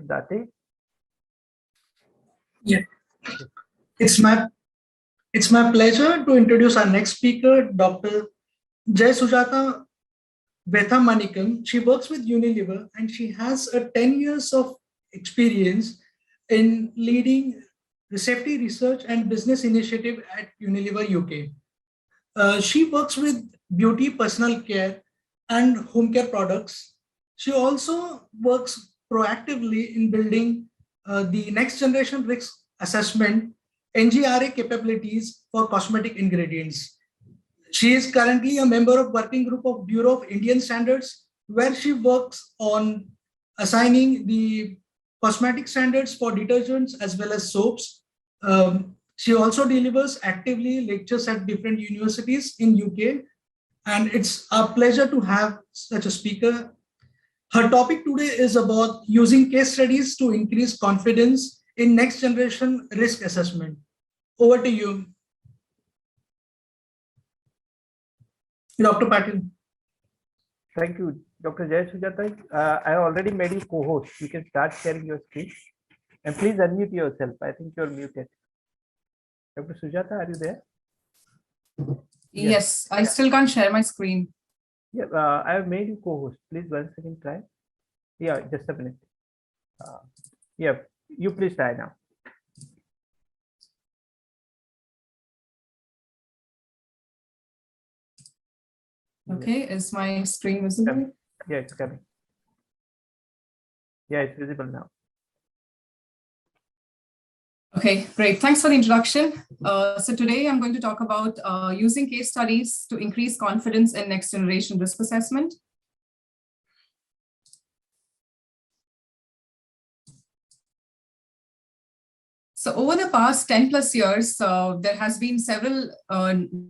Dr. Date? Yeah, it's my pleasure to introduce our next speaker, Dr. Jai Sujata Vethamanikam. She works with Unilever and she has a 10 years of experience in leading safety research and business initiative at Unilever UK. She works with beauty, personal care, and home care products. She also works proactively in building the next generation risk assessment NGRA capabilities for cosmetic ingredients. She is currently a member of working group of Bureau of Indian Standards, where she works on assigning the cosmetic standards for detergents as well as soaps. She also delivers actively lectures at different universities in UK, and it's our pleasure to have such a speaker. Her topic today is about using case studies to increase confidence in next generation risk assessment. Over to you, Dr. Patil. Thank you, Dr. Jai Sujata. I already made you co-host. You can start sharing your screen. And please unmute yourself. I think you're muted. Dr. Sujata, are you there? Yes, I still can't share my screen. Yeah, I have made you co-host. Please once again try. Yeah, just a minute. Yeah, you please try now. Okay, is my screen visible? Yeah, it's coming. Yeah, it's visible now. Okay, great. Thanks for the introduction. So today I'm going to talk about using case studies to increase confidence in next generation risk assessment. So over the past 10 plus years, there has been several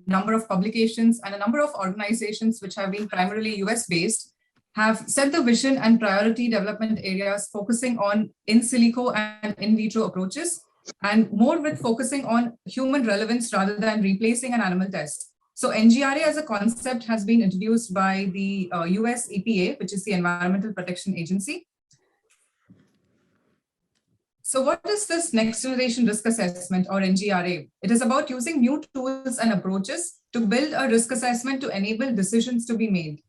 number of publications and a number of organizations which have been primarily US based have set the vision and priority development areas focusing on in silico and in vitro approaches, and more with focusing on human relevance rather than replacing an animal test. So NGRA as a concept has been introduced by the US EPA, which is the Environmental Protection Agency. So what is this next generation risk assessment, or NGRA? It is about using new tools and approaches to build a risk assessment to enable decisions to be made.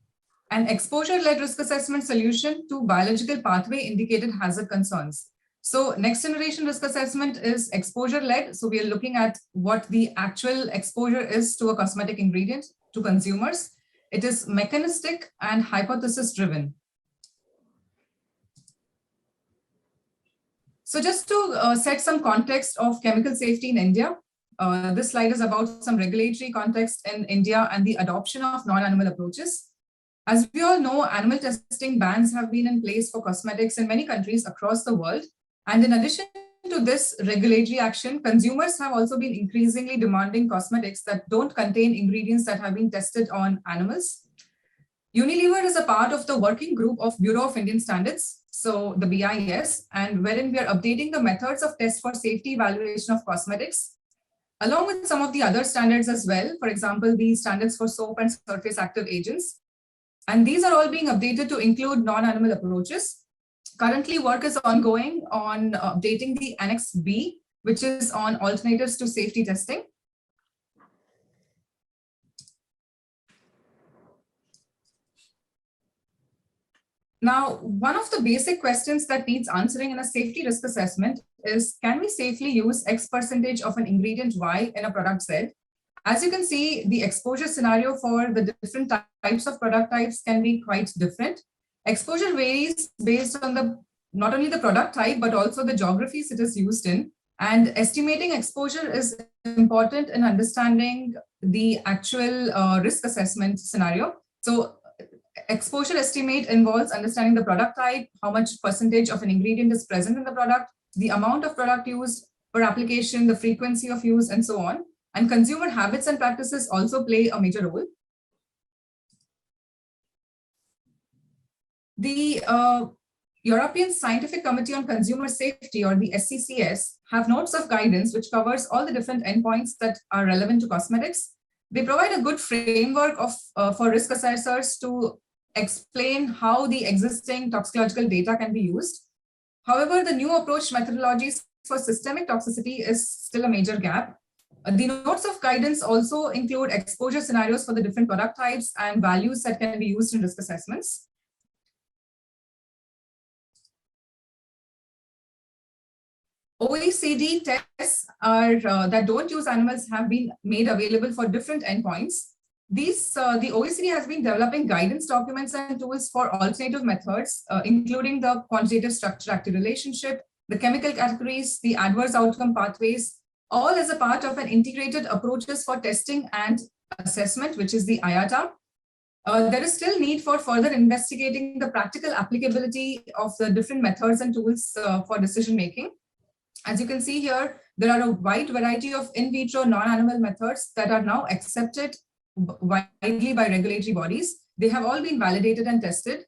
An exposure-led risk assessment solution to biological pathway indicated hazard concerns. So next generation risk assessment is exposure-led. So we are looking at what the actual exposure is to a cosmetic ingredient to consumers. It is mechanistic and hypothesis-driven. So just to set some context of chemical safety in India, this slide is about some regulatory context in India and the adoption of non-animal approaches. As we all know, animal testing bans have been in place for cosmetics in many countries across the world. And in addition to this regulatory action, consumers have also been increasingly demanding cosmetics that don't contain ingredients that have been tested on animals. Unilever is a part of the working group of Bureau of Indian Standards, so the BIS, and wherein we are updating the methods of test for safety evaluation of cosmetics, along with some of the other standards as well, for example, the standards for soap and surface active agents. And these are all being updated to include non-animal approaches. Currently, work is ongoing on updating the Annex B, which is on alternatives to safety testing. Now, one of the basic questions that needs answering in a safety risk assessment is, can we safely use X percentage of an ingredient Y in a product Z? As you can see, the exposure scenario for the different types of product types can be quite different. Exposure varies based on not only the product type, but also the geographies it is used in. And estimating exposure is important in understanding the actual risk assessment scenario. So exposure estimate involves understanding the product type, how much percentage of an ingredient is present in the product, the amount of product used per application, the frequency of use, and so on. And consumer habits and practices also play a major role. The European Scientific Committee on Consumer Safety, or the SCCS, have notes of guidance which covers all the different endpoints that are relevant to cosmetics. They provide a good framework for risk assessors to explain how the existing toxicological data can be used. However, the new approach methodologies for systemic toxicity is still a major gap. The notes of guidance also include exposure scenarios for the different product types and values that can be used in risk assessments. OECD tests that don't use animals have been made available for different endpoints. The OECD has been developing guidance documents and tools for alternative methods, including the quantitative structure-active relationship, the chemical categories, the adverse outcome pathways, all as a part of an integrated approaches for testing and assessment, which is the IATA. There is still need for further investigating the practical applicability of the different methods and tools for decision making. As you can see here, there are a wide variety of in vitro non-animal methods that are now accepted widely by regulatory bodies. They have all been validated and tested.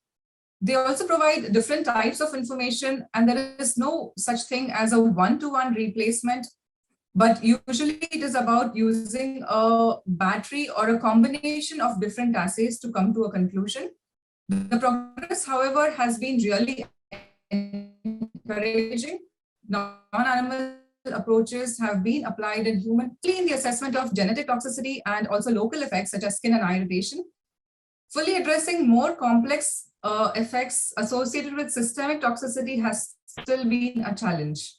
They also provide different types of information, and there is no such thing as a one-to-one replacement, but usually it is about using a battery or a combination of different assays to come to a conclusion. The progress, however, has been really encouraging. Non-animal approaches have been applied in human in the assessment of genetic toxicity and also local effects such as skin and eye irritation. Fully addressing more complex effects associated with systemic toxicity has still been a challenge.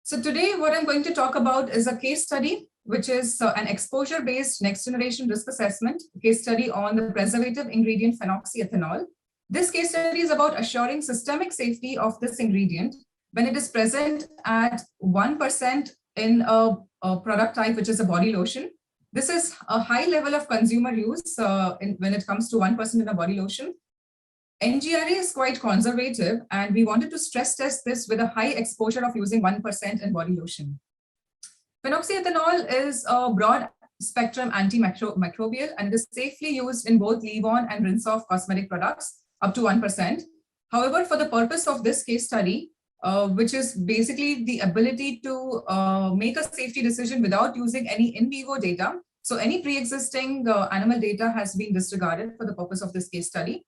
So today what I'm going to talk about is a case study, which is an exposure-based next generation risk assessment case study on the preservative ingredient phenoxyethanol. This case study is about assuring systemic safety of this ingredient when it is present at 1% in a product type, which is a body lotion. This is a high level of consumer use when it comes to 1% in a body lotion. NGRA is quite conservative, and we wanted to stress test this with a high exposure of using 1% in body lotion. Phenoxyethanol is a broad spectrum antimicrobial and is safely used in both leave-on and rinse-off cosmetic products up to 1%. However, for the purpose of this case study, which is basically the ability to make a safety decision without using any in vivo data. So any pre-existing animal data has been disregarded for the purpose of this case study.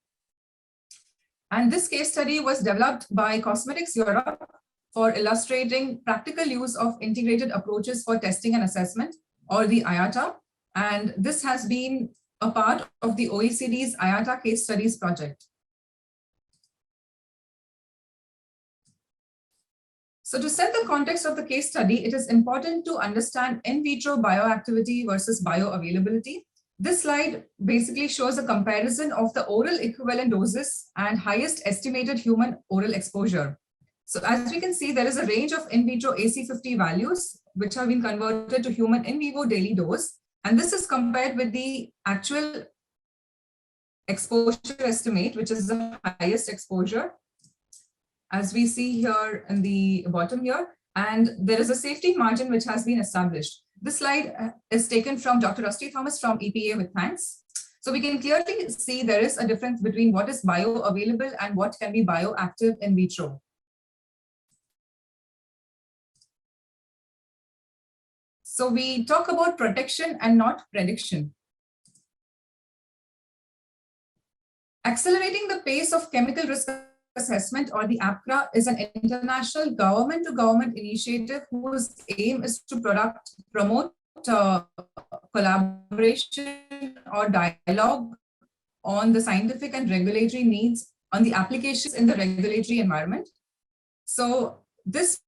And this case study was developed by Cosmetics Europe for illustrating practical use of integrated approaches for testing and assessment, or the IATA. And this has been a part of the OECD's IATA case studies project. So to set the context of the case study, it is important to understand in vitro bioactivity versus bioavailability. This slide basically shows a comparison of the oral equivalent doses and highest estimated human oral exposure. So as we can see, there is a range of in vitro AC50 values, which have been converted to human in vivo daily dose. And this is compared with the actual exposure estimate, which is the highest exposure, as we see here in the bottom here. And there is a safety margin which has been established. This slide is taken from Dr. Rusty Thomas from EPA with thanks. So we can clearly see there is a difference between what is bioavailable and what can be bioactive in vitro. So we talk about protection and not prediction. Accelerating the pace of chemical risk assessment, or the APCRA, is an international government-to-government initiative whose aim is to promote collaboration or dialogue on the scientific and regulatory needs on the applications in the regulatory environment. So this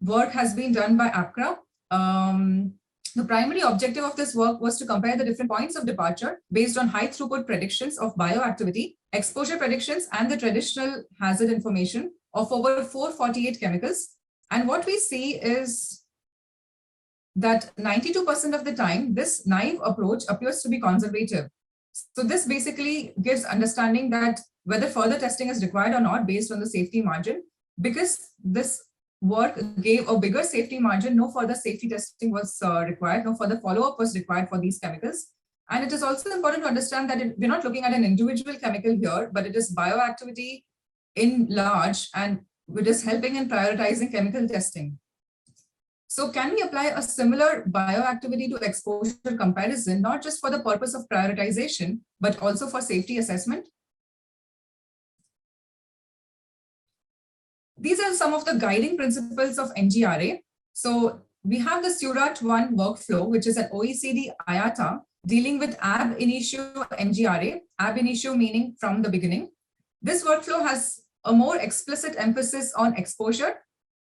work has been done by APCRA. The primary objective of this work was to compare the different points of departure based on high throughput predictions of bioactivity, exposure predictions, and the traditional hazard information of over 448 chemicals. And what we see is that 92% of the time, this naive approach appears to be conservative. So this basically gives understanding that whether further testing is required or not based on the safety margin. Because this work gave a bigger safety margin, no further safety testing was required, no further follow-up was required for these chemicals. And it is also important to understand that we're not looking at an individual chemical here, but it is bioactivity in large, and it is helping in prioritizing chemical testing. So can we apply a similar bioactivity to exposure comparison, not just for the purpose of prioritization, but also for safety assessment? These are some of the guiding principles of NGRA. So we have the SURAT-1 workflow, which is an OECD IATA dealing with ab initio NGRA, ab initio meaning from the beginning. This workflow has a more explicit emphasis on exposure,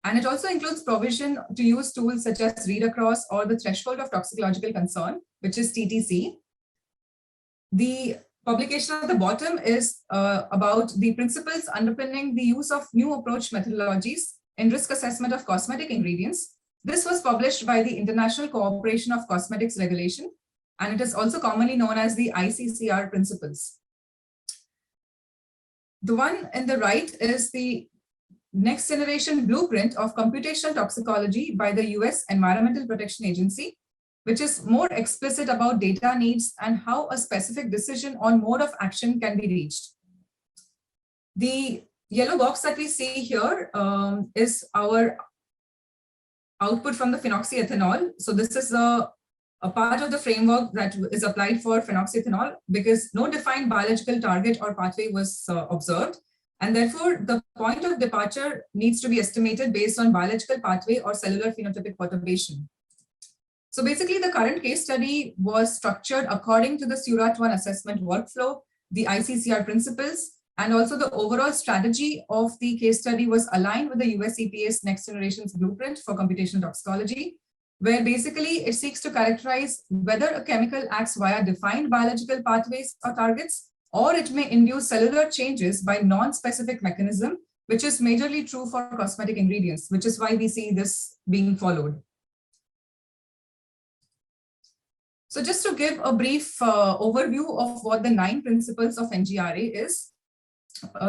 and it also includes provision to use tools such as read across or the threshold of toxicological concern, which is TTC. The publication at the bottom is about the principles underpinning the use of new approach methodologies in risk assessment of cosmetic ingredients. This was published by the International Cooperation of Cosmetics Regulation, and it is also commonly known as the ICCR principles. The one in the right is the next generation blueprint of computational toxicology by the US Environmental Protection Agency, which is more explicit about data needs and how a specific decision on mode of action can be reached. The yellow box that we see here is our output from the phenoxyethanol. So this is a part of the framework that is applied for phenoxyethanol because no defined biological target or pathway was observed. And therefore, the point of departure needs to be estimated based on biological pathway or cellular phenotypic perturbation. So basically, the current case study was structured according to the SURAT-1 assessment workflow, the ICCR principles, and also the overall strategy of the case study was aligned with the US EPA's next generation's blueprint for computational toxicology, where basically it seeks to characterize whether a chemical acts via defined biological pathways or targets, or it may induce cellular changes by non-specific mechanism, which is majorly true for cosmetic ingredients, which is why we see this being followed. So just to give a brief overview of what the 9 principles of NGRA is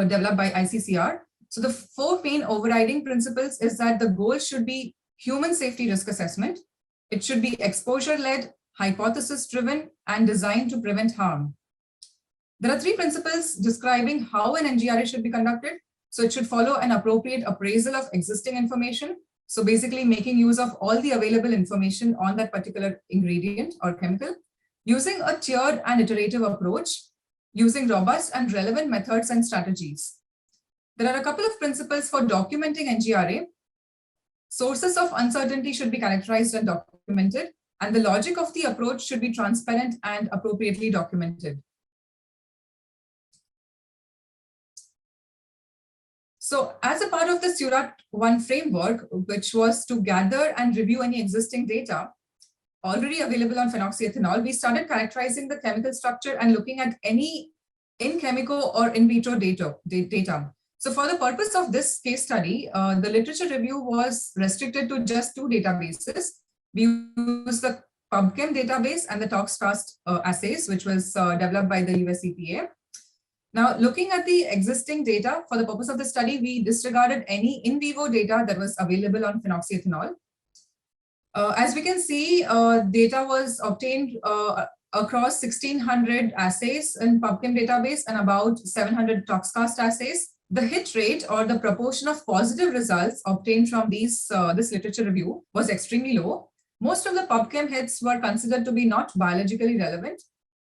developed by ICCR. So the 4 main overriding principles is that the goal should be human safety risk assessment. It should be exposure-led, hypothesis-driven, and designed to prevent harm. There are 3 principles describing how an NGRA should be conducted. So it should follow an appropriate appraisal of existing information. So basically making use of all the available information on that particular ingredient or chemical, using a tiered and iterative approach, using robust and relevant methods and strategies. There are a couple of principles for documenting NGRA. Sources of uncertainty should be characterized and documented, and the logic of the approach should be transparent and appropriately documented. So as a part of the SURAT-1 framework, which was to gather and review any existing data already available on phenoxyethanol, we started characterizing the chemical structure and looking at any in chemical or in vitro data. So for the purpose of this case study, the literature review was restricted to just 2 databases. We used the PubChem database and the ToxCast assays, which was developed by the US EPA. Now, looking at the existing data for the purpose of the study, we disregarded any in vivo data that was available on phenoxyethanol. As we can see, data was obtained across 1,600 assays in PubChem database and about 700 ToxCast assays. The hit rate or the proportion of positive results obtained from this literature review was extremely low. Most of the PubChem hits were considered to be not biologically relevant,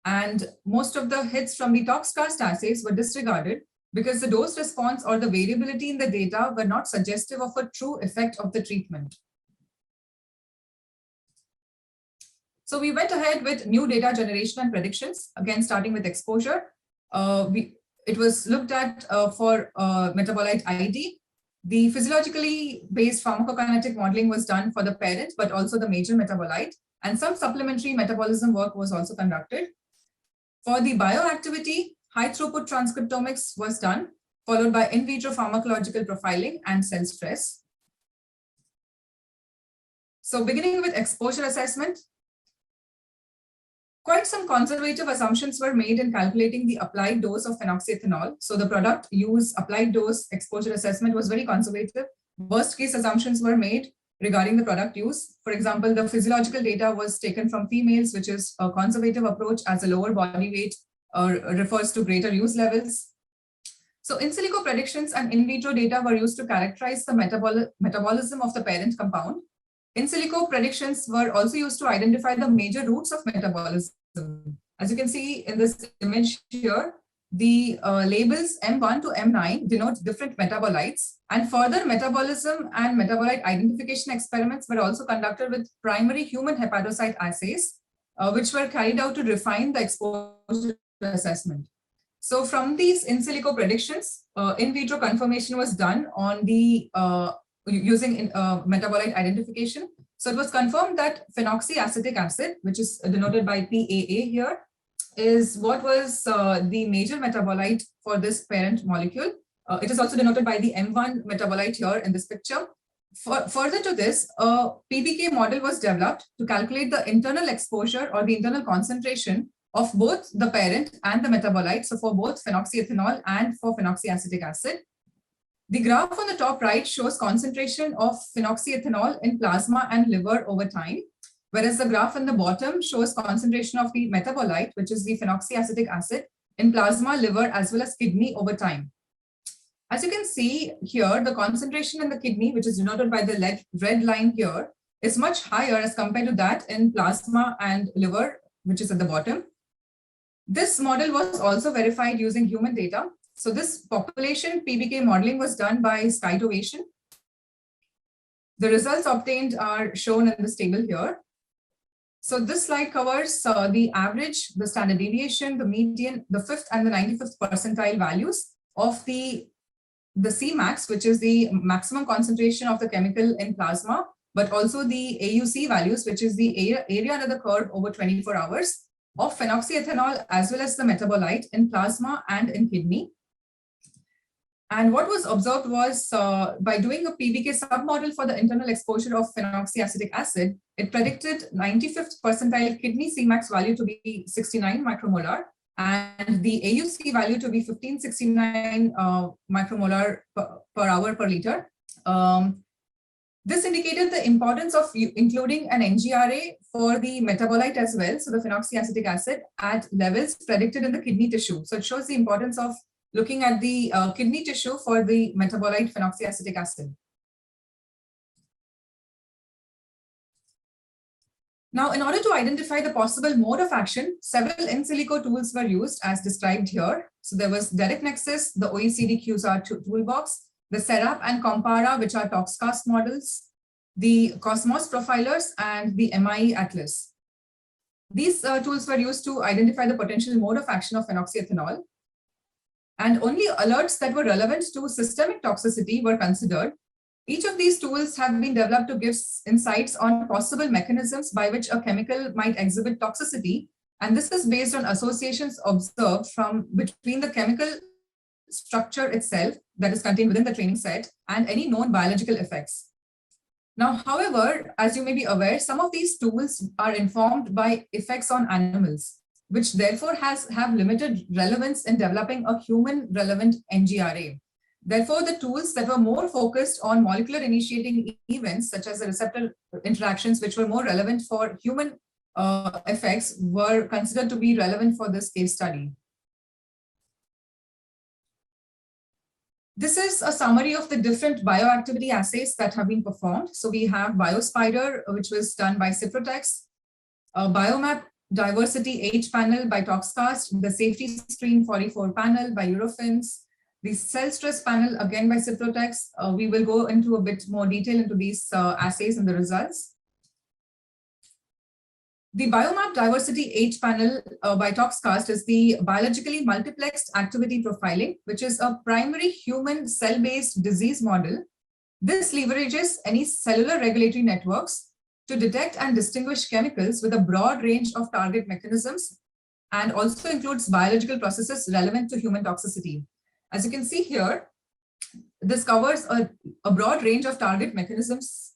and most of the hits from the ToxCast assays were disregarded because the dose response or the variability in the data were not suggestive of a true effect of the treatment. So we went ahead with new data generation and predictions, again starting with exposure. It was looked at for metabolite ID. The physiologically based pharmacokinetic modeling was done for the parent, but also the major metabolite, and some supplementary metabolism work was also conducted. For the bioactivity, high throughput transcriptomics was done, followed by in vitro pharmacological profiling and cell stress. So beginning with exposure assessment, quite some conservative assumptions were made in calculating the applied dose of phenoxyethanol. So the product use applied dose exposure assessment was very conservative. Worst case assumptions were made regarding the product use. For example, the physiological data was taken from females, which is a conservative approach, as a lower body weight refers to greater use levels. So in silico predictions and in vitro data were used to characterize the metabolism of the parent compound. In silico predictions were also used to identify the major routes of metabolism. As you can see in this image here, The labels M1 to M9 denote different metabolites, and further metabolism and metabolite identification experiments were also conducted with primary human hepatocyte assays, which were carried out to refine the exposure assessment. So from these in silico predictions, in vitro confirmation was done on the using metabolite identification. So it was confirmed that phenoxyacetic acid, which is denoted by PAA here, is what was the major metabolite for this parent molecule. It is also denoted by the M1 metabolite here in this picture. Further to this, a PBK model was developed to calculate the internal exposure or the internal concentration of both the parent and the metabolite, so for both phenoxyethanol and for phenoxyacetic acid. The graph on the top right shows concentration of phenoxyethanol in plasma and liver over time, whereas the graph on the bottom shows concentration of the metabolite, which is the phenoxyacetic acid, in plasma, liver, as well as kidney over time. As you can see here, the concentration in the kidney, which is denoted by the red line here, is much higher as compared to that in plasma and liver, which is at the bottom. This model was also verified using human data. So this population PBK modeling was done by Skytovation. The results obtained are shown in this table here. So this slide covers the average, the standard deviation, the median, the 5th and the 95th percentile values of the Cmax, which is the maximum concentration of the chemical in plasma, but also the AUC values, which is the area under the curve over 24 hours of phenoxyethanol as well as the metabolite in plasma and in kidney. And what was observed was by doing a PBK submodel for the internal exposure of phenoxyacetic acid, it predicted 95th percentile kidney Cmax value to be 69 micromolar and the AUC value to be 1569 micromolar per hour per liter. This indicated the importance of including an NGRA for the metabolite as well, so the phenoxyacetic acid at levels predicted in the kidney tissue. So it shows the importance of looking at the kidney tissue for the metabolite phenoxyacetic acid. Now, in order to identify the possible mode of action, several in silico tools were used as described here. So there was DirectNexus, the OECD QSAR toolbox, the SERAP and COMPARA, which are ToxCast models, the Cosmos profilers, and the MIE Atlas. These tools were used to identify the potential mode of action of phenoxyethanol. And only alerts that were relevant to systemic toxicity were considered. Each of these tools have been developed to give insights on possible mechanisms by which a chemical might exhibit toxicity. And this is based on associations observed between the chemical structure itself that is contained within the training set and any known biological effects. Now, however, as you may be aware, some of these tools are informed by effects on animals, which therefore have limited relevance in developing a human relevant NGRA. Therefore, the tools that were more focused on molecular initiating events, such as the receptor interactions, which were more relevant for human effects, were considered to be relevant for this case study. This is a summary of the different bioactivity assays that have been performed. So we have BioSpider, which was done by Ciprotex, Biomap Diversity H panel by ToxCast, the Safety Screen 44 panel by Eurofins, the Cell Stress panel again by Ciprotex. We will go into a bit more detail into these assays and the results. The Biomap Diversity H panel by ToxCast is the biologically multiplexed activity profiling, which is a primary human cell-based disease model. This leverages any cellular regulatory networks to detect and distinguish chemicals with a broad range of target mechanisms and also includes biological processes relevant to human toxicity. As you can see here, this covers a broad range of target mechanisms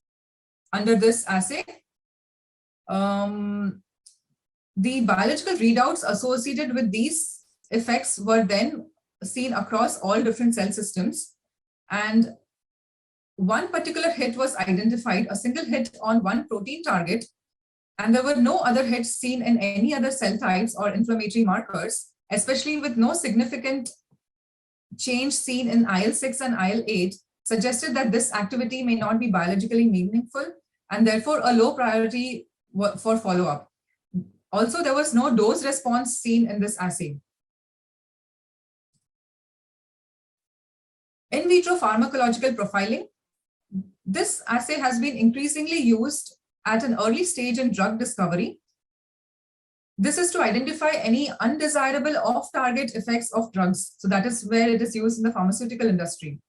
under this assay. The biological readouts associated with these effects were then seen across all different cell systems. And one particular hit was identified, a single hit on one protein target, and there were no other hits seen in any other cell types or inflammatory markers, especially with no significant change seen in IL-6 and IL-8, suggested that this activity may not be biologically meaningful and therefore a low priority for follow-up. Also, there was no dose response seen in this assay. In vitro pharmacological profiling. This assay has been increasingly used at an early stage in drug discovery. This is to identify any undesirable off-target effects of drugs. So that is where it is used in the pharmaceutical industry.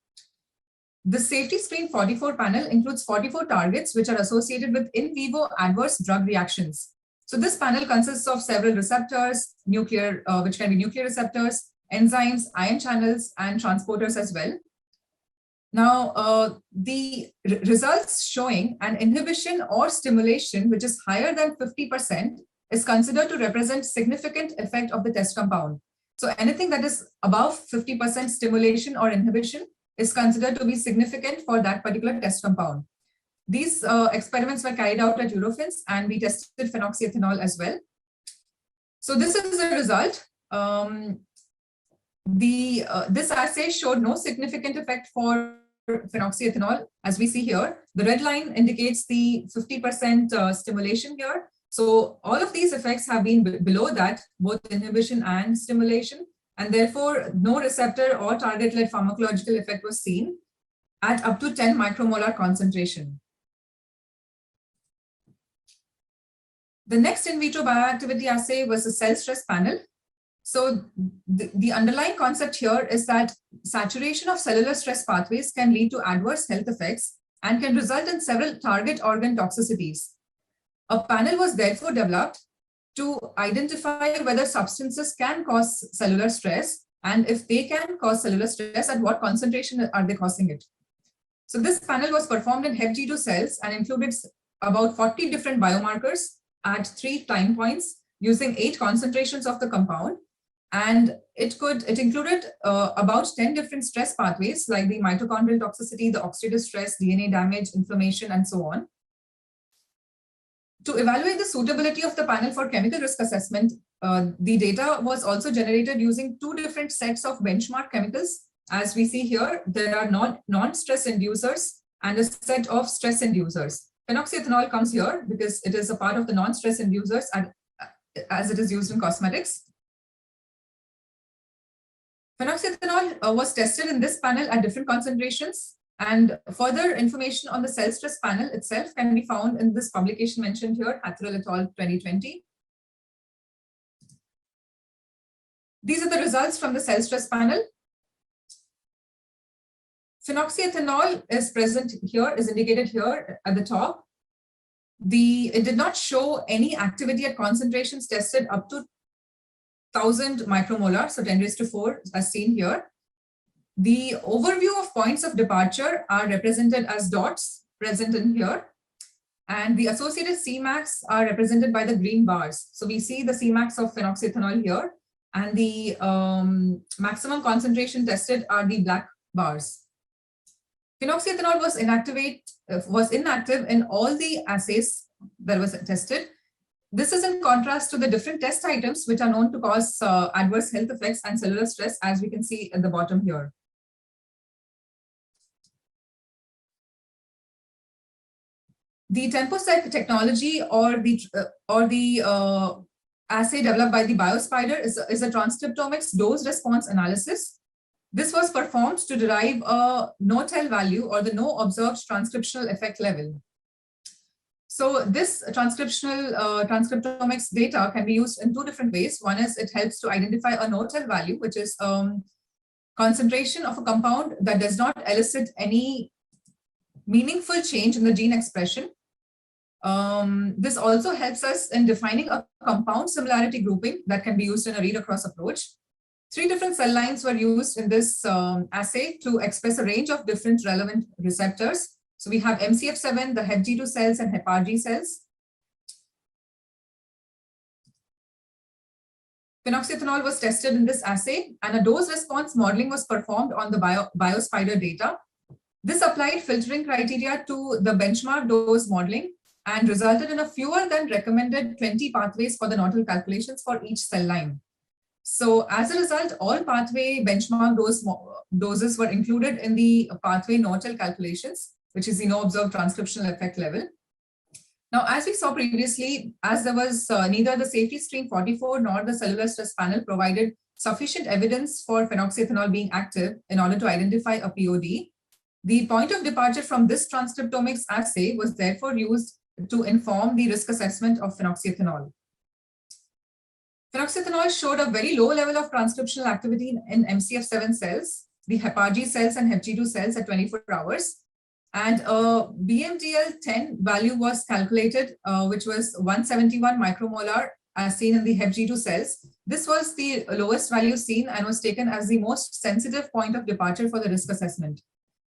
The Safety Screen 44 panel includes 44 targets which are associated with in vivo adverse drug reactions. So this panel consists of several receptors, which can be nuclear receptors, enzymes, ion channels, and transporters as well. Now, the results showing an inhibition or stimulation which is higher than 50% is considered to represent significant effect of the test compound. So anything that is above 50% stimulation or inhibition is considered to be significant for that particular test compound. These experiments were carried out at Eurofins, and we tested phenoxyethanol as well. So this is the result. This assay showed no significant effect for phenoxyethanol, as we see here. The red line indicates the 50% stimulation here. So all of these effects have been below that, both inhibition and stimulation, and therefore no receptor or target-led pharmacological effect was seen at up to 10 micromolar concentration. The next in vitro bioactivity assay was the cell stress panel. So the underlying concept here is that saturation of cellular stress pathways can lead to adverse health effects and can result in several target organ toxicities. A panel was therefore developed to identify whether substances can cause cellular stress, and if they can cause cellular stress, at what concentration are they causing it. So this panel was performed in HepG2 cells and included about 40 different biomarkers at 3 time points using 8 concentrations of the compound. And it included about 10 different stress pathways like the mitochondrial toxicity, the oxidative stress, DNA damage, inflammation, and so on. To evaluate the suitability of the panel for chemical risk assessment, the data was also generated using 2 different sets of benchmark chemicals. As we see here, there are non-stress inducers and a set of stress inducers. Phenoxyethanol comes here because it is a part of the non-stress inducers as it is used in cosmetics. Phenoxyethanol was tested in this panel at different concentrations, and further information on the cell stress panel itself can be found in this publication mentioned here, Hatherell et al. 2020. These are the results from the cell stress panel. Phenoxyethanol is present here, is indicated here at the top. It did not show any activity at concentrations tested up to 1000 micromolar, so 10⁴, as seen here. The overview of points of departure are represented as dots present in here, and the associated Cmax are represented by the green bars. So we see the Cmax of phenoxyethanol here, and the maximum concentration tested are the black bars. Phenoxyethanol was inactive in all the assays that was tested. This is in contrast to the different test items which are known to cause adverse health effects and cellular stress, as we can see at the bottom here. The TempoSec technology or the assay developed by the BioSpider is a transcriptomics dose response analysis. This was performed to derive a no-tell value or the no observed transcriptional effect level. So this transcriptomics data can be used in 2 different ways. One is it helps to identify a no-tell value, which is concentration of a compound that does not elicit any meaningful change in the gene expression. This also helps us in defining a compound similarity grouping that can be used in a read-across approach. 3 different cell lines were used in this assay to express a range of different relevant receptors. So we have MCF7, the HepG2 cells, and HepRG cells. Phenoxyethanol was tested in this assay, and a dose response modeling was performed on the BioSpider data. This applied filtering criteria to the benchmark dose modeling and resulted in a fewer than recommended 20 pathways for the Nortel calculations for each cell line. So as a result, all pathway benchmark doses were included in the pathway Nortel calculations, which is the no observed transcriptional effect level. Now, as we saw previously, as there was neither the safety stream 44 nor the cellular stress panel provided sufficient evidence for phenoxyethanol being active in order to identify a POD, the point of departure from this transcriptomics assay was therefore used to inform the risk assessment of phenoxyethanol. Phenoxyethanol showed a very low level of transcriptional activity in MCF7 cells, the Hepag cells and HepG2 cells at 24 hours. And a BMDL10 value was calculated, which was 171 micromolar as seen in the HepG2 cells. This was the lowest value seen and was taken as the most sensitive point of departure for the risk assessment.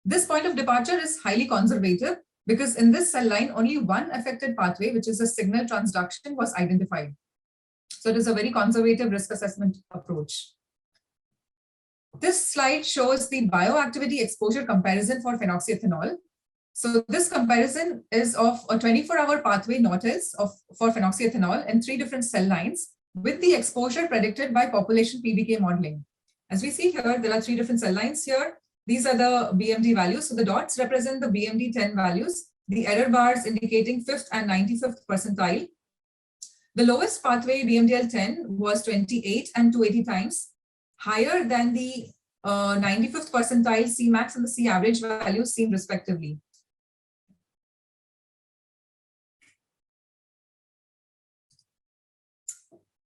This point of departure is highly conservative because in this cell line, only one affected pathway, which is a signal transduction, was identified. So it is a very conservative risk assessment approach. This slide shows the bioactivity exposure comparison for phenoxyethanol. So this comparison is of a 24-hour pathway NOTIS for phenoxyethanol in 3 different cell lines with the exposure predicted by population PBK modeling. As we see here, there are 3 different cell lines here. These are the BMD values. So the dots represent the BMD10 values, the error bars indicating 5th and 95th percentile. The lowest pathway BMDL10 was 28 and 280 times, higher than the 95th percentile Cmax and the C average values seen respectively.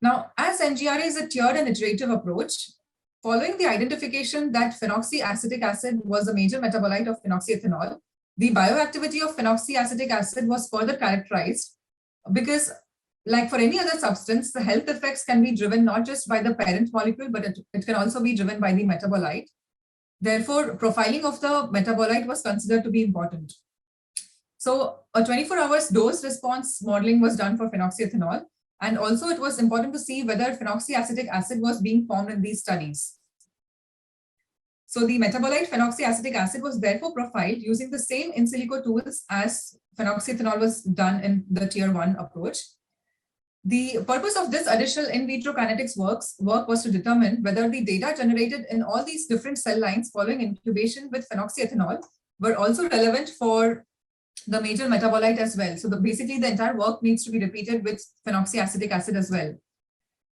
Now, as NGRA is a tiered and iterative approach, following the identification that phenoxyacetic acid was a major metabolite of phenoxyethanol, the bioactivity of phenoxyacetic acid was further characterized because, like for any other substance, the health effects can be driven not just by the parent molecule, but it can also be driven by the metabolite. Therefore, profiling of the metabolite was considered to be important. So a 24 hours dose response modeling was done for phenoxyethanol. And also it was important to see whether phenoxyacetic acid was being formed in these studies. So the metabolite phenoxyacetic acid was therefore profiled using the same in silico tools as phenoxyethanol was done in the tier 1 approach. The purpose of this additional in vitro kinetics work was to determine whether the data generated in all these different cell lines following incubation with phenoxyethanol were also relevant for the major metabolite as well. So basically the entire work needs to be repeated with phenoxyacetic acid as well.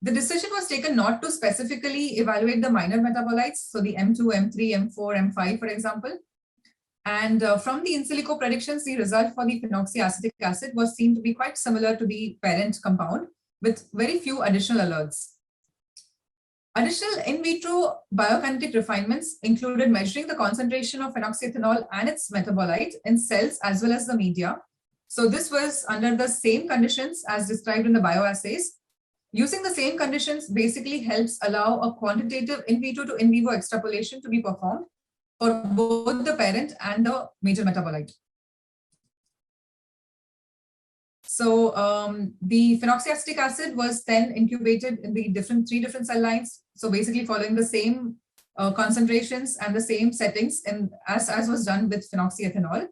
The decision was taken not to specifically evaluate the minor metabolites, so the M2, M3, M4, M5, for example. And from the in silico predictions, the result for the phenoxyacetic acid was seen to be quite similar to the parent compound with very few additional alerts. Additional in vitro biokinetic refinements included measuring the concentration of phenoxyethanol and its metabolite in cells as well as the media. So this was under the same conditions as described in the bioassays. Using the same conditions basically helps allow a quantitative in vitro to in vivo extrapolation to be performed for both the parent and the major metabolite. So the phenoxyacetic acid was then incubated in the 3 different cell lines. So basically following the same concentrations and the same settings as was done with phenoxyethanol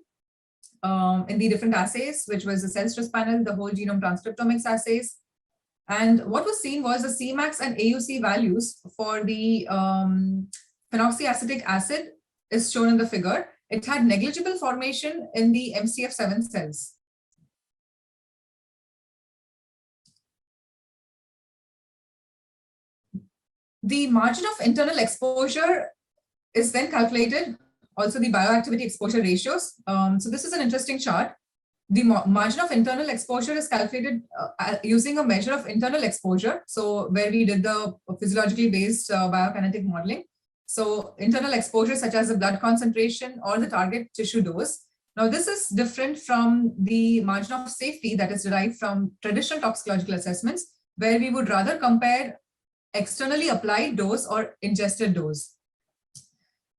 in the different assays, which was the cell stress panel, the whole genome transcriptomics assays. And what was seen was the Cmax and AUC values for the phenoxyacetic acid is shown in the figure. It had negligible formation in the MCF7 cells. The margin of internal exposure is then calculated, also the bioactivity exposure ratios. So this is an interesting chart. The margin of internal exposure is calculated using a measure of internal exposure. So where we did the physiologically based biokinetic modeling. So internal exposure such as the blood concentration or the target tissue dose. Now this is different from the margin of safety that is derived from traditional toxicological assessments, where we would rather compare externally applied dose or ingested dose.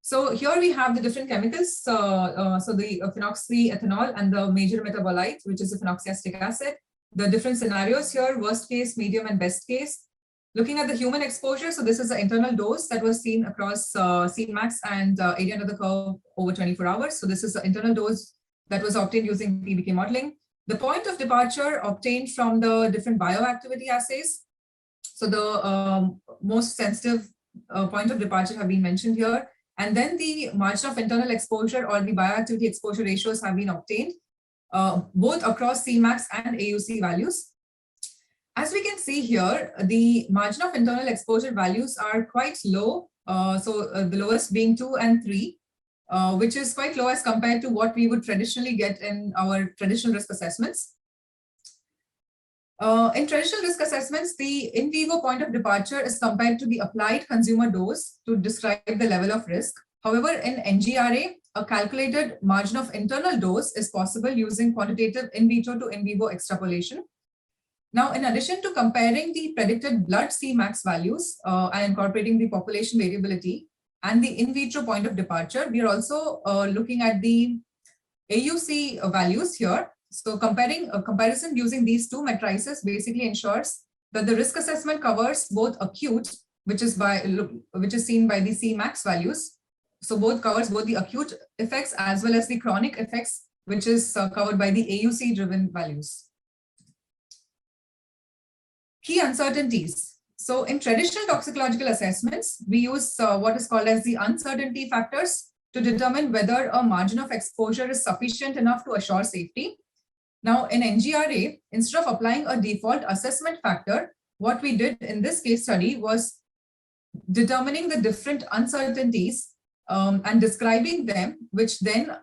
So here we have the different chemicals. So the phenoxyethanol and the major metabolite, which is the phenoxyacetic acid. The different scenarios here, worst case, medium, and best case. Looking at the human exposure, so this is the internal dose that was seen across Cmax and area under the curve over 24 hours. So this is the internal dose that was obtained using PBK modeling. The point of departure obtained from the different bioactivity assays. So the most sensitive point of departure have been mentioned here. And then the margin of internal exposure or the bioactivity exposure ratios have been obtained. both across Cmax and AUC values. As we can see here, the margin of internal exposure values are quite low. The lowest being 2 and 3, which is quite low as compared to what we would traditionally get in our traditional risk assessments. In traditional risk assessments, the in vivo point of departure is compared to the applied consumer dose to describe the level of risk. However, in NGRA, a calculated margin of internal dose is possible using quantitative in vitro to in vivo extrapolation. Now, in addition to comparing the predicted blood Cmax values and incorporating the population variability and the in vitro point of departure, we are also looking at the AUC values here. So comparing a comparison using these two matrices basically ensures that the risk assessment covers both acute, which is seen by the Cmax values. So both covers both the acute effects as well as the chronic effects, which is covered by the AUC driven values. Key uncertainties. So in traditional toxicological assessments, we use what is called as the uncertainty factors to determine whether a margin of exposure is sufficient enough to assure safety. Now, in NGRA, instead of applying a default assessment factor, what we did in this case study was determining the different uncertainties and describing them, which then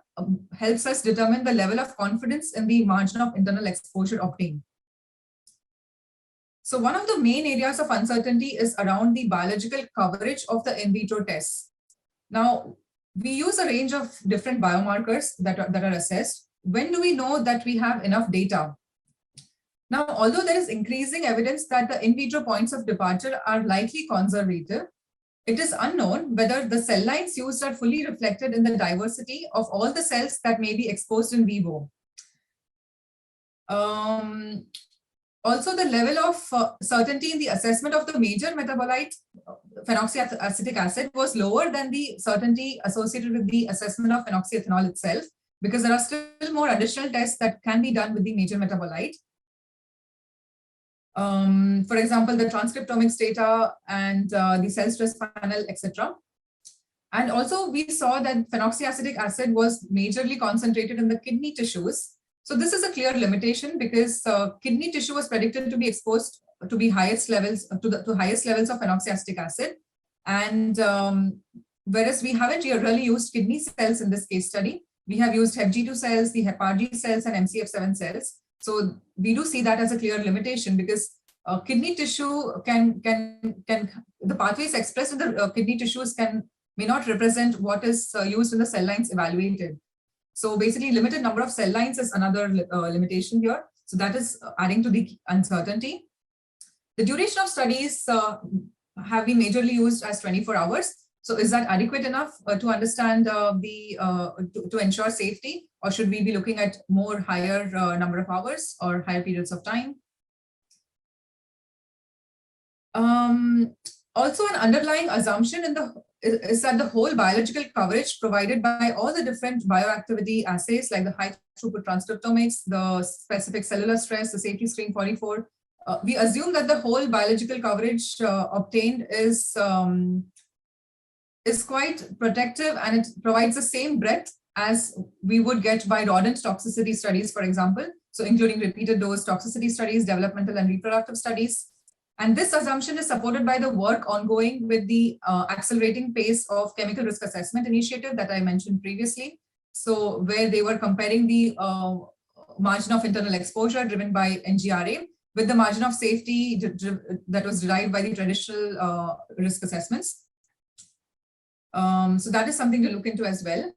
helps us determine the level of confidence in the margin of internal exposure obtained. So one of the main areas of uncertainty is around the biological coverage of the in vitro tests. Now, we use a range of different biomarkers that are assessed. When do we know that we have enough data? Now, although there is increasing evidence that the in vitro points of departure are likely conservative, it is unknown whether the cell lines used are fully reflected in the diversity of all the cells that may be exposed in vivo. Also, the level of certainty in the assessment of the major metabolite, phenoxyacetic acid, was lower than the certainty associated with the assessment of phenoxyethanol itself, because there are still more additional tests that can be done with the major metabolite. For example, the transcriptomics data and the cell stress panel, etc. And also we saw that phenoxyacetic acid was majorly concentrated in the kidney tissues. So this is a clear limitation because kidney tissue was predicted to be exposed to the highest levels to highest levels of phenoxyacetic acid. And whereas we haven't really used kidney cells in this case study, we have used HepG2 cells, the HepRG cells, and MCF7 cells. So we do see that as a clear limitation because kidney tissue the pathways expressed in the kidney tissues may not represent what is used in the cell lines evaluated. So basically, limited number of cell lines is another limitation here. So that is adding to the uncertainty. The duration of studies have been majorly used as 24 hours. So is that adequate enough to understand to ensure safety, or should we be looking at higher number of hours or higher periods of time? Also, an underlying assumption is that the whole biological coverage provided by all the different bioactivity assays, like the high throughput transcriptomics, the specific cellular stress, the safety screen 44, we assume that the whole biological coverage obtained is quite protective, and it provides the same breadth as we would get by rodent toxicity studies, for example. So including repeated dose toxicity studies, developmental and reproductive studies. And this assumption is supported by the work ongoing with the accelerating pace of chemical risk assessment initiative that I mentioned previously. So where they were comparing the margin of internal exposure driven by NGRA with the margin of safety that was derived by the traditional risk assessments. So that is something to look into as well.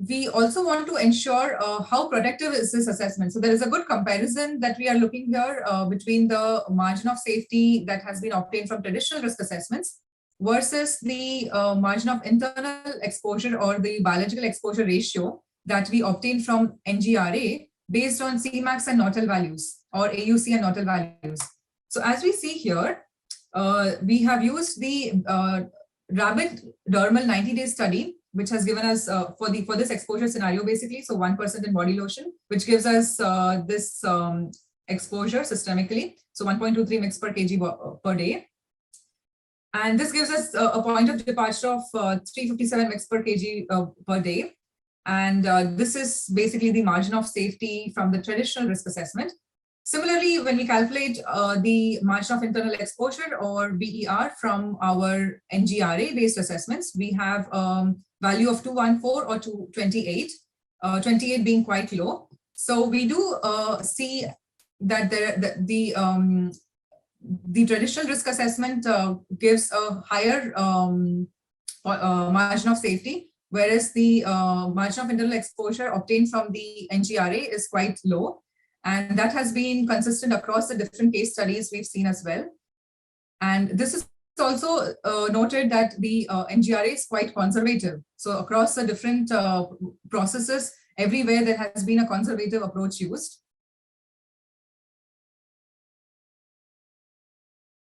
We also want to ensure how protective is this assessment. So there is a good comparison that we are looking here between the margin of safety that has been obtained from traditional risk assessments versus the margin of internal exposure or the biological exposure ratio that we obtain from NGRA based on Cmax and Nortel values or AUC and Nortel values. So as we see here, we have used the rabbit dermal 90-day study, which has given us for this exposure scenario, basically, so 1% in body lotion, which gives us this exposure systemically, so 1.23 mg per kg per day. And this gives us a point of departure of 357 mg per kg per day. And this is basically the margin of safety from the traditional risk assessment. Similarly, when we calculate the margin of internal exposure or BER from our NGRA-based assessments, we have value of 214 or 228, 28 being quite low. So we do see that the traditional risk assessment gives a higher margin of safety, whereas the margin of internal exposure obtained from the NGRA is quite low. And that has been consistent across the different case studies we've seen as well. And this is also noted that the NGRA is quite conservative. So across the different processes, everywhere there has been a conservative approach used.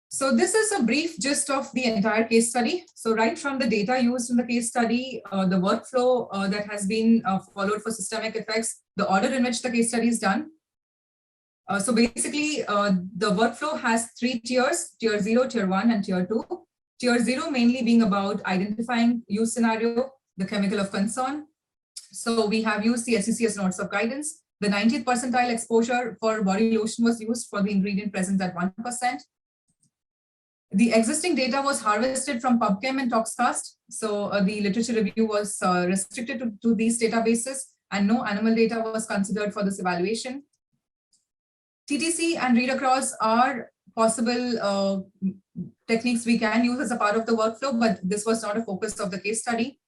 So this is a brief gist of the entire case study. So right from the data used in the case study, the workflow that has been followed for systemic effects, the order in which the case study is done. So basically, the workflow has 3 tiers, tier 0, tier 1, and tier 2. Tier 0 mainly being about identifying use scenario, the chemical of concern. So we have used the SCCS notes of guidance. The 90th percentile exposure for body lotion was used for the ingredient present at 1%. The existing data was harvested from PubChem and ToxCast. So the literature review was restricted to these databases, and no animal data was considered for this evaluation. TTC and read across are possible techniques we can use as a part of the workflow, but this was not a focus of the case study.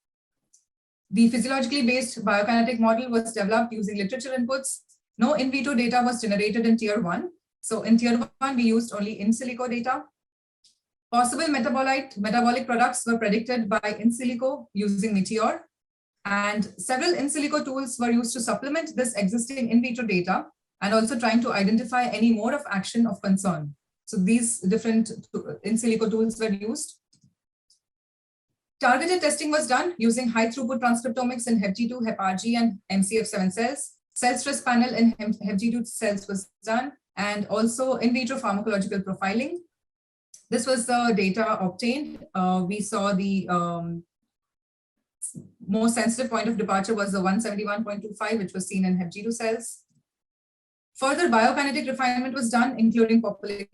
The physiologically based biokinetic model was developed using literature inputs. No in vitro data was generated in tier 1. So in tier 1, we used only in silico data. Possible metabolic products were predicted by in silico using Meteor. And several in silico tools were used to supplement this existing in vitro data, and also trying to identify any mode of action of concern. So these different in silico tools were used. Targeted testing was done using high throughput transcriptomics in HepG2, HepRG, and MCF7 cells. Cell stress panel in HepG2 cells was done, and also in vitro pharmacological profiling. This was the data obtained. We saw the most sensitive point of departure was the 171.25, which was seen in HepG2 cells. Further biokinetic refinement was done, including population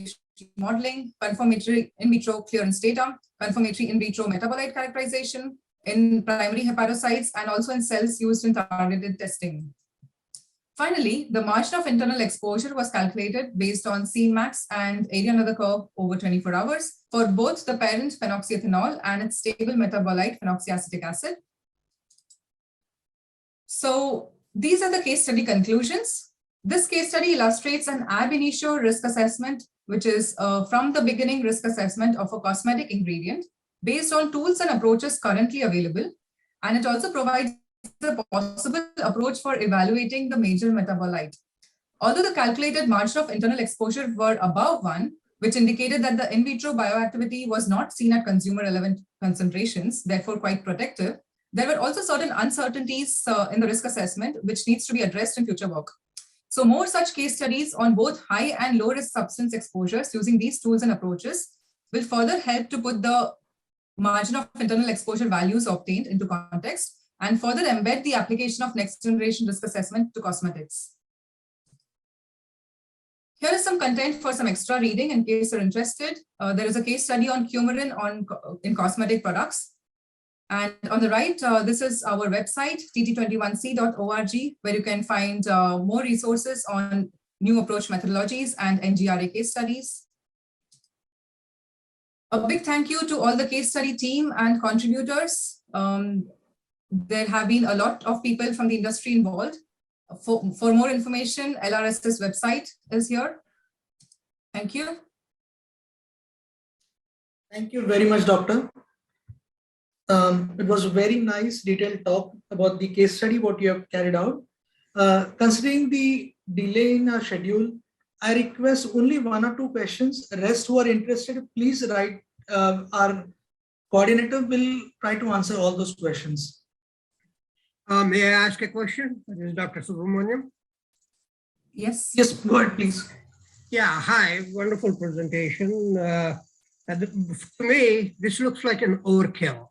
modeling, confirmatory in vitro clearance data, confirmatory in vitro metabolite characterization in primary hepatocytes, and also in cells used in targeted testing. Finally, the margin of internal exposure was calculated based on Cmax and area under the curve over 24 hours for both the parent phenoxyethanol and its stable metabolite phenoxyacetic acid. So these are the case study conclusions. This case study illustrates an ab initio risk assessment, which is from the beginning risk assessment of a cosmetic ingredient based on tools and approaches currently available. And it also provides the possible approach for evaluating the major metabolite. Although the calculated margin of internal exposure were above 1, which indicated that the in vitro bioactivity was not seen at consumer relevant concentrations, therefore quite protective, there were also certain uncertainties in the risk assessment, which needs to be addressed in future work. So more such case studies on both high and low risk substance exposures using these tools and approaches will further help to put the margin of internal exposure values obtained into context and further embed the application of next generation risk assessment to cosmetics. Here is some content for some extra reading in case you're interested. There is a case study on coumarin in cosmetic products. And on the right, this is our website, tt21c.org, where you can find more resources on new approach methodologies and NGRA case studies. A big thank you to all the case study team and contributors. There have been a lot of people from the industry involved. For more information, LRS's website is here. Thank you. Thank you very much, Doctor. It was a very nice detailed talk about the case study, what you have carried out. Considering the delay in our schedule, I request only 1 or 2 questions. Rest who are interested, please write. Our coordinator will try to answer all those questions. May I ask a question? This is Dr. Subramaniam. Yes. Yes, go ahead, please. Yeah, hi, wonderful presentation. To me, this looks like an overkill.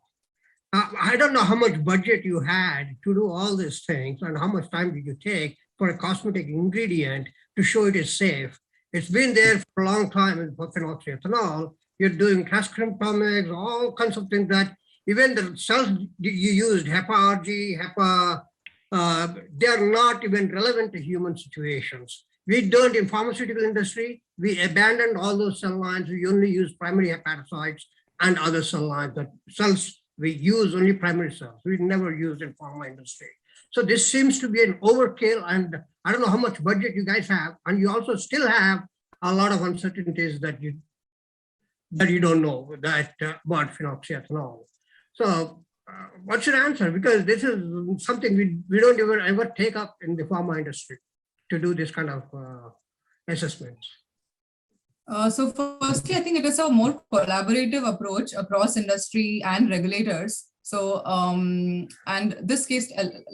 I don't know how much budget you had to do all these things and how much time did you take for a cosmetic ingredient to show it is safe. It's been there for a long time for phenoxyethanol. You're doing transcriptomics, all kinds of things that even the cells you used, HEPA-RG, HEPA, they are not even relevant to human situations. We don't in pharmaceutical industry, we abandoned all those cell lines. We only use primary hepatocytes and other cell lines, that cells we use only primary cells. We never use in pharma industry. So this seems to be an overkill, and I don't know how much budget you guys have, and you also still have a lot of uncertainties that you don't know that about phenoxyethanol. So what's your answer? Because this is something we don't even ever take up in the pharma industry to do this kind of assessments. So firstly, I think it is a more collaborative approach across industry and regulators. So, and this case,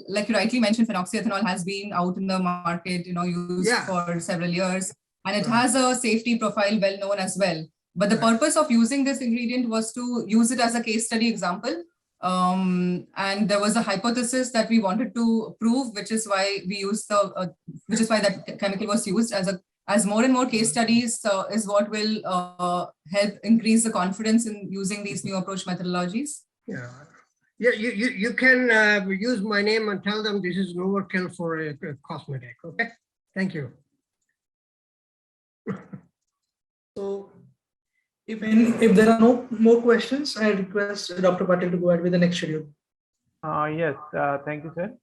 like you rightly mentioned, phenoxyethanol has been out in the market, used for several years, and it has a safety profile well known as well. But the purpose of using this ingredient was to use it as a case study example. And there was a hypothesis that we wanted to prove, which is why we used which is why that chemical was used as more and more case studies is what will help increase the confidence in using these new approach methodologies. Yeah, you can use my name and tell them this is an overkill for a cosmetic. Okay, thank you. So if there are no more questions, I request Dr. Patel to go ahead with the next schedule. Yes, thank you, sir.